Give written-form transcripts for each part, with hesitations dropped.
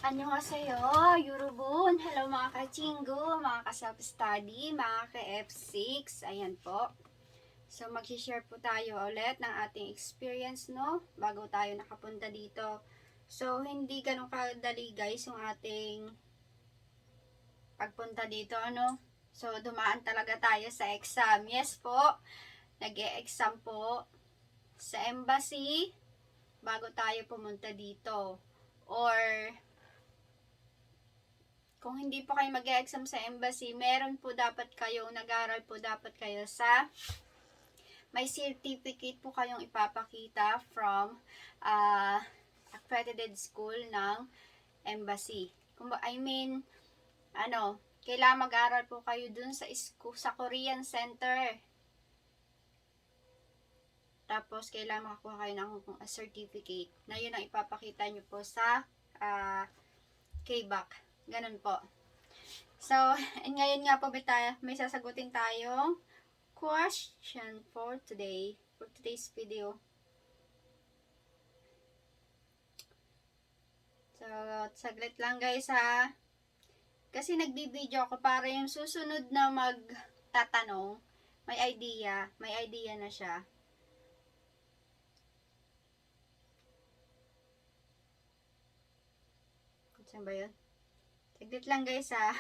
Annyeonghaseyo, Yorobun. Hello mga ka-chingo, mga ka-self-study, mga ka-F6. Ayan po. So, mag-share po tayo ulit ng ating experience, no? Bago tayo nakapunta dito. So, hindi ganun kadali guys yung ating pagpunta dito, ano? So, dumaan talaga tayo sa exam. Yes po, nag-e-exam po sa embassy bago tayo pumunta dito. Or kung hindi po kayo mag-exam sa embassy, meron po dapat kayo, nag-aral po dapat kayo sa, may certificate po kayong ipapakita from accredited school ng embassy. Kailangan mag-aral po kayo dun sa school, sa Korean Center. Tapos, kailangan makakuha kayo ng certificate na yun ang ipapakita nyo po sa KBAC. Ganun po. So, ngayon nga po may sasagutin tayong question for today's video. So, saglit lang guys ha. Kasi nagbibideo ako para yung susunod na magtatanong, may idea na siya. Saan ba yun? Saglit lang guys ha.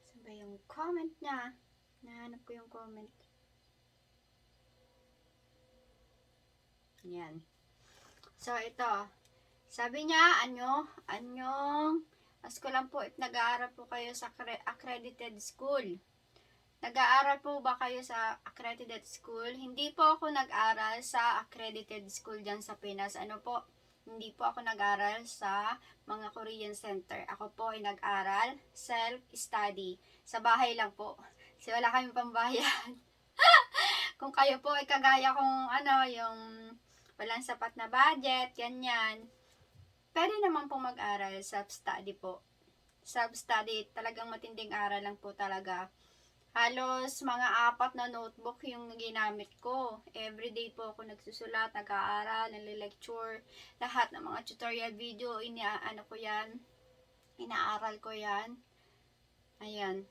Saan ba yung comment niya? Nahanap ko yung comment. Yan. So, ito. Sabi niya, ask ko lang po if nag-aaral po kayo sa accredited school. Nag-aaral po ba kayo sa accredited school? Hindi po ako nag-aral sa accredited school dyan sa Pinas. Hindi po ako nag-aral sa mga Korean Center. Ako po ay nag-aral self-study. Sa bahay lang po. Kasi wala kami pambayad. Kung kayo po ay kagaya kung yung walang sapat na budget, ganyan. Pwede naman po mag-aral self-study po. Self-study, talagang matinding aral lang po talaga. Halos mga 4 na notebook yung ginamit ko. Everyday po ako nagsusulat, nag-aaral, nalilecture. Lahat ng mga tutorial video, inaaral ko yan. Ayan.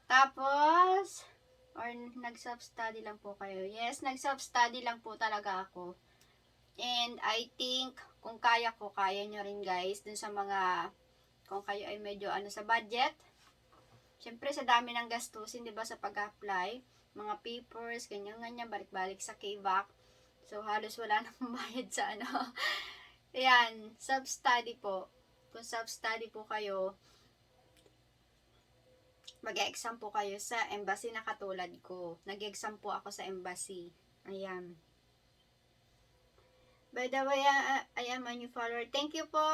Tapos, or nag-self-study lang po kayo. Yes, nag-self-study lang po talaga ako. And I think, kung kaya ko, kaya nyo rin guys, dun sa mga, kung kayo ay medyo sa budget. Siyempre, sa dami ng gastusin, di ba, sa pag-apply, mga papers, ganyan-ganyan, balik-balik sa KBAC. So, halos wala nang bayad sa Ayan, self-study po. Kung self-study po kayo, mag-exam po kayo sa embassy na katulad ko. Nag-exam po ako sa embassy. Ayan. By the way, I am a new follower. Thank you po.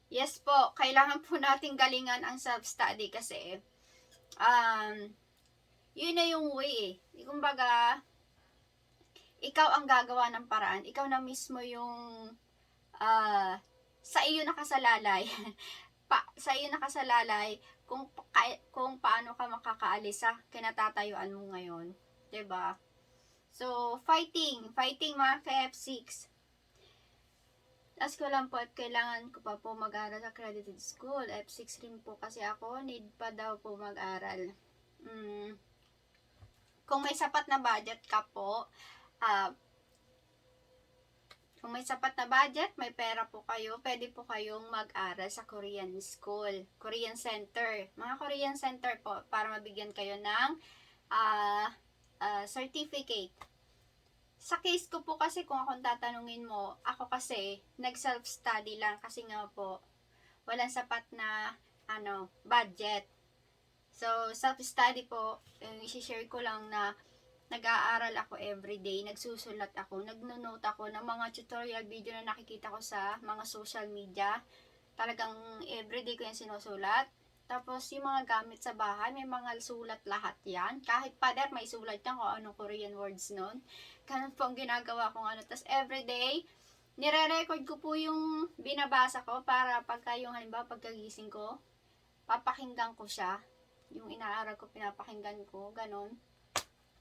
Yes po, kailangan po nating galingan ang self-study kasi yun na yung way eh. Kumbaga, ikaw ang gagawa ng paraan. Ikaw na mismo yung sa iyo nakasalalay. Sa iyo nakasalalay kung paano ka makakaalis sa kinatatayuan mo ngayon. 'Di ba? So, fighting mga ka-F6. Ask ko lang po at kailangan ko pa po mag-aral sa accredited school. F6 rin po kasi ako, need pa daw po mag-aral. Kung may sapat na budget ka po, kung may sapat na budget, may pera po kayo, pwede po kayong mag-aral sa Korean school, Korean Center. Mga Korean Center po, para mabigyan kayo ng certificate. Sa case ko po kasi, kung akong tatanungin mo, ako kasi, nag-self-study lang kasi nga po, walang sapat na, budget. So, self-study po, i-share ko lang na, nag-aaral ako everyday, nagsusulat ako, nagno-note ako ng mga tutorial video na nakikita ko sa mga social media. Talagang everyday ko yung sinusulat. Tapos, yung mga gamit sa bahay, may mga sulat lahat yan. Kahit pader, may sulat yan kung anong Korean words nun. Ganun po ang ginagawa kong Tapos, everyday, nire-record ko po yung binabasa ko para pagka yung halimbawa pagkagising ko, papakinggan ko siya. Yung inaaral ko, pinapakinggan ko, ganun.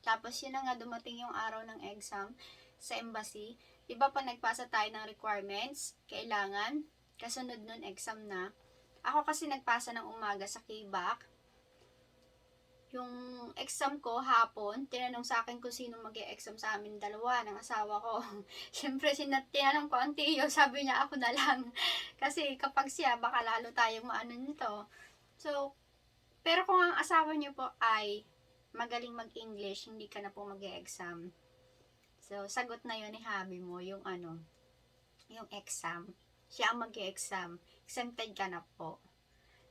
Tapos yun na nga, dumating yung araw ng exam sa embassy. Diba pag nagpasa tayo ng requirements, kailangan, kasunod nun exam na. Ako kasi nagpasa ng umaga sa KBAC. Yung exam ko hapon, tinanong sa akin kung sino mag-e-exam sa amin dalawa ng asawa ko. Siyempre, tinanong ko ang tiyo, sabi niya ako na lang. Kasi kapag siya, baka lalo tayong maano nito. So, pero kung ang asawa niyo po ay magaling mag-English, hindi ka na po mag-e-exam. So, sagot na yun ni hubby mo, yung yung exam. Siya ang mag-e-exam. Exempted ka na po.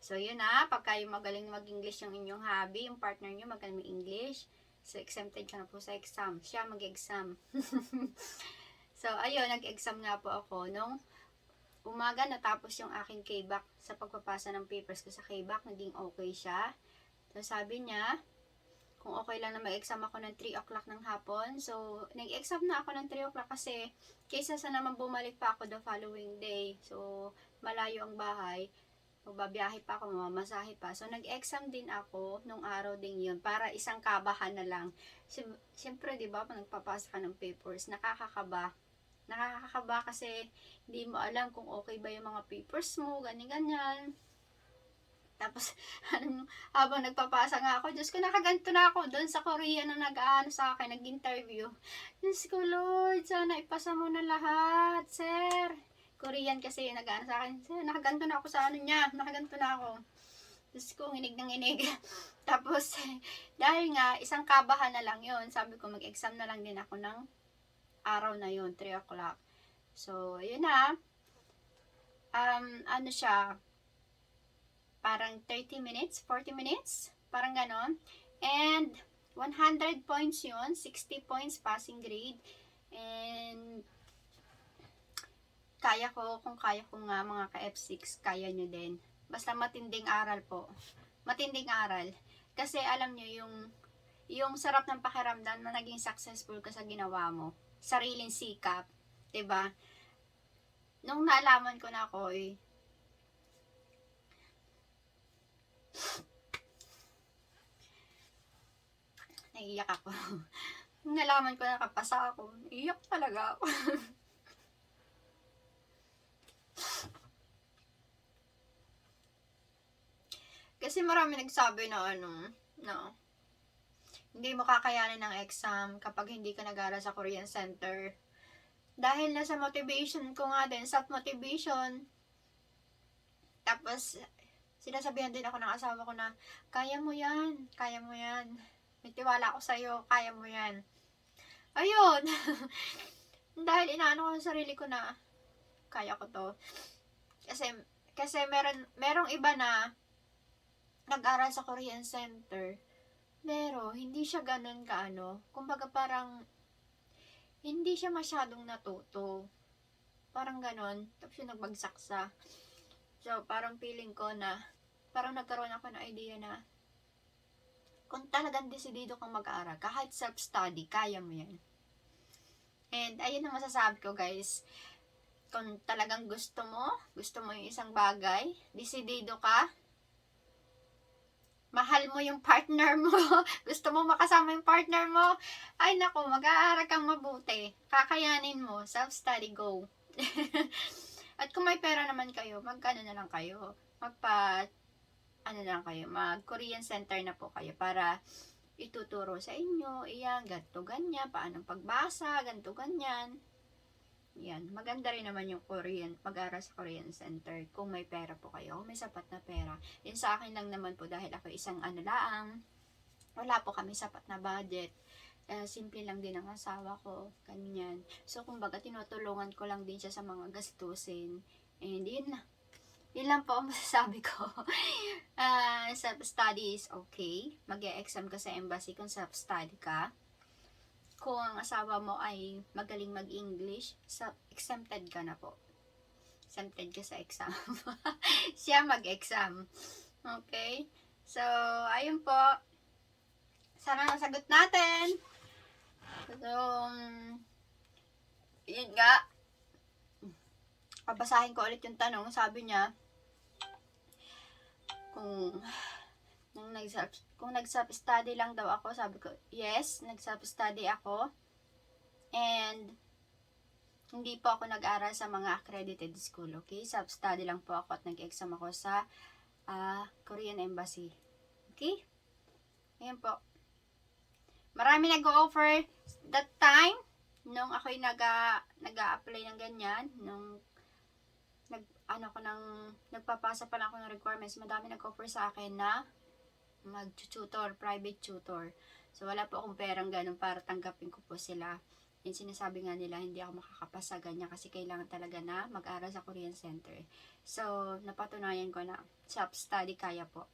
So, yun na, pagka yung magaling mag-English yung inyong hubby, yung partner nyo magaling mag-English, so, exempted ka na po sa exam. Siya mag-exam. So, ayun, nag-exam nga po ako. Nung umaga, natapos yung aking KBAC sa pagpapasa ng papers ko sa KBAC, naging okay siya. So, sabi niya, kung okay lang na mag-exam ako ng 3 o'clock ng hapon. So, nag-exam na ako ng 3 o'clock kasi kaysa sa naman bumalik pa ako the following day. So, malayo ang bahay. Magbabiyahe pa ako, mamamasahe pa. So, nag-exam din ako nung araw din yun para isang kabahan na lang. Siyempre, di ba, pag nagpapasa ka ng papers, nakakakaba. Nakakakaba kasi hindi mo alam kung okay ba yung mga papers mo, ganyan-ganyan. Tapos, habang nagpapasa nga ako, Diyos ko, nakaganto na ako doon sa Korea na nag-aano sa akin, nag-interview. Diyos ko, Lord, sana ipasa mo na lahat, sir. Korean kasi nag-aano sa akin, sir, nakaganto na ako sa ano niya, nakaganto na ako. Diyos ko, nginig ng nginig. Tapos, dahil nga, isang kabahan na lang yon, sabi ko, mag-exam na lang din ako ng araw na yon, 3 o'clock. So, yun na. Ano siya, parang 30 minutes, 40 minutes, parang ganon. And, 100 points yun, 60 points passing grade. And, kaya ko, kung kaya ko nga mga ka-F6, kaya nyo din. Basta matinding aral po. Matinding aral. Kasi alam nyo, yung sarap ng pakiramdam na naging successful ka sa ginawa mo. Sariling sikap. 'Di ba? Nung naalaman ko na ako, naiiyak ako. Nung nalaman ko na nakapasa ako, iyak talaga ako. Kasi marami nagsabi na hindi mo kakayanin ng exam kapag hindi ka nag-aaral sa Korean Center. Dahil nasa motivation ko nga din, self-motivation. Tapos, sinasabihan din ako ng asawa ko na, kaya mo yan, kaya mo yan. May tiwala ako sa'yo, kaya mo yan. Ayun. Dahil inaano ko sa sarili ko na, kaya ko to. Kasi merong iba na, nag-aral sa Korean Center, pero hindi siya ganun kumbaga parang hindi siya masyadong natuto, parang ganun, tapos yung nagbagsak sa. So parang feeling ko na parang nagkaroon ako ng idea na kung talagang desidido kang mag-aaral, kahit self-study, kaya mo yan. And ayun ang masasabi ko, guys, kung talagang gusto mo yung isang bagay, desidido ka, mahal mo yung partner mo, gusto mo makasama yung partner mo, ay nako, mag-aaral kang mabuti, kakayanin mo, self-study, go. At kung may pera naman kayo, mag-ano na lang kayo, mag-Korean Center na po kayo para ituturo sa inyo, iyan, ganto ganyan, paano pagbasa, ganto ganyan. Yan, maganda rin naman yung mag-aral sa Korean Center kung may pera po kayo, kung may sapat na pera. Yun sa akin lang naman po dahil ako isang laang, wala po kami sapat na budget. Simple lang din ang asawa ko, ganyan. So, kumbaga, tinutulungan ko lang din siya sa mga gastusin. And yun na. Yun lang po ang masasabi ko. Self-study is okay. Mag-e-exam ka sa embassy kung self-study ka. Kung ang asawa mo ay magaling mag-English, exempted ka na po. Exempted ka sa exam. Siya mag-exam. Okay? So, ayun po. Sana nasagot natin. So, yun nga. Pabasahin ko ulit yung tanong. Sabi niya, kung Kung nag-self-study lang daw ako, sabi ko, yes, nag-self-study ako. And, hindi po ako nag-aral sa mga accredited school, okay? Self-study lang po ako at nag-exam ako sa Korean Embassy. Okay? Ayan po. Marami nag-o-offer that time, nung ako'y nag-a-apply ng ganyan, nung nagpapasa pa lang ako ng requirements, madami nag-offer sa akin na mag-tutor, private tutor. So, wala po akong perang ganun para tanggapin ko po sila. Yung sinasabi nga nila, hindi ako makakapasa ganyan kasi kailangan talaga na mag-aral sa Korean Center. So, napatunayan ko na self-study kaya po.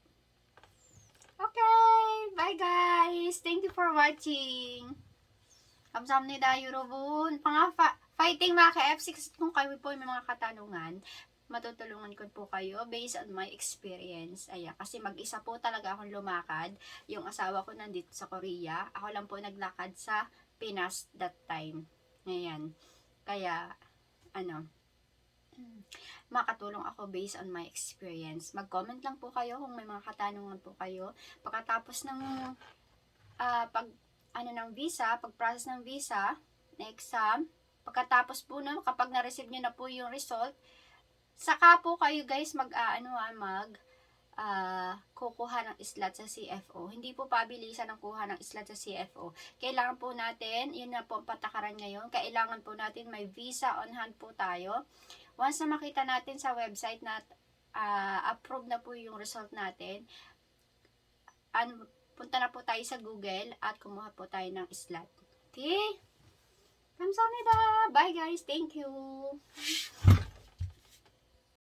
Okay! Bye guys! Thank you for watching! Kamsahamnida Eurobun! Fighting mga ka-F6 kung kayo po yung mga katanungan, matutulungan ko po kayo based on my experience. Ayan, kasi mag-isa po talaga akong lumakad. Yung asawa ko nandito sa Korea. Ako lang po naglakad sa Pinas that time. Ayan. Kaya, makatulong ako based on my experience. Mag-comment lang po kayo kung may mga katanungan po kayo. Pagkatapos ng pag-process ng visa, na exam, pagkatapos po nun, kapag na-receive nyo na po yung result, saka po kayo guys kukuha ng slot sa CFO. Hindi po pabilisan ang kuha ng slot sa CFO. Kailangan po natin, yun na po ang patakaran ngayon, kailangan po natin may visa on hand po tayo. Once na makita natin sa website na approve na po yung result natin, punta na po tayo sa Google at kumuha po tayo ng slot. Okay? Kamsahamnida! Bye guys! Thank you!